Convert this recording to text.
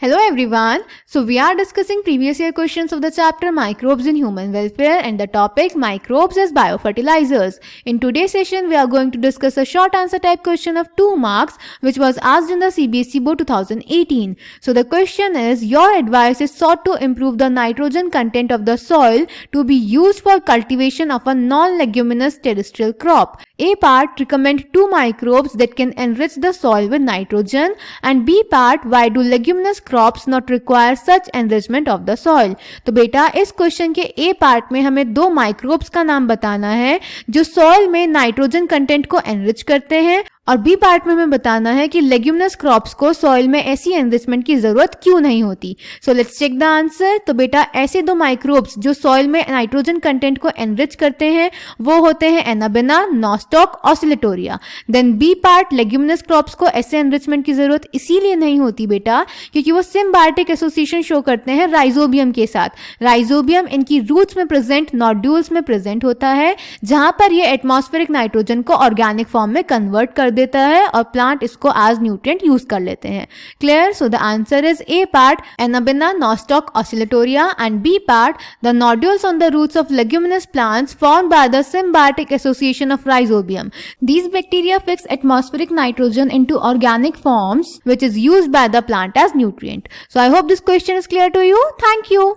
Hello everyone. So we are discussing previous year questions of the chapter Microbes in Human Welfare and the topic Microbes as Biofertilizers. In today's session we are going to discuss a short answer type question of 2 marks which was asked in the CBSE Board 2018. So the question is, your advice is sought to improve the nitrogen content of the soil to be used for cultivation of a non-leguminous terrestrial crop. A part, recommend 2 microbes that can enrich the soil with nitrogen, and B part, why do leguminous crops not require such enrichment of the soil. तो बेटा इस question के ए part में हमें 2 microbes का नाम बताना है जो सॉइल में नाइट्रोजन कंटेंट को एनरिच करते हैं, और बी पार्ट में हमें बताना है कि लेग्यूमिनस क्रॉप्स को सॉइल में ऐसी एनरिचमेंट की जरूरत क्यों नहीं होती। So let's check the answer. तो बेटा ऐसे 2 माइक्रोब्स जो सॉइल में नाइट्रोजन कंटेंट को एनरिच करते हैं वो होते हैं Anabaena, Nostoc, Oscillatoria. Then B part, leguminous crops को ऐसे एनरिचमेंट की जरूरत इसीलिए नहीं होती बेटा क्योंकि वो सिम्बायोटिक एसोसिएशन शो करते हैं राइजोबियम के साथ। राइजोबियम इनकी रूट्स में प्रेजेंट नोड्यूल्स में प्रेजेंट होता है जहां पर ये एटमॉस्फेरिक नाइट्रोजन को ऑर्गेनिक फॉर्म में कन्वर्ट कर देता है और प्लांट इसको एज न्यूट्रिएंट यूज कर लेते हैं। Clear? So the answer is A part Anabaena, Nostoc, Oscillatoria, and B part the nodules on the roots of leguminous plants formed by the symbiotic association of rhizobium. These bacteria fix atmospheric nitrogen into organic forms which is used by the plant as nutrient. So I hope this question is clear to you. Thank you.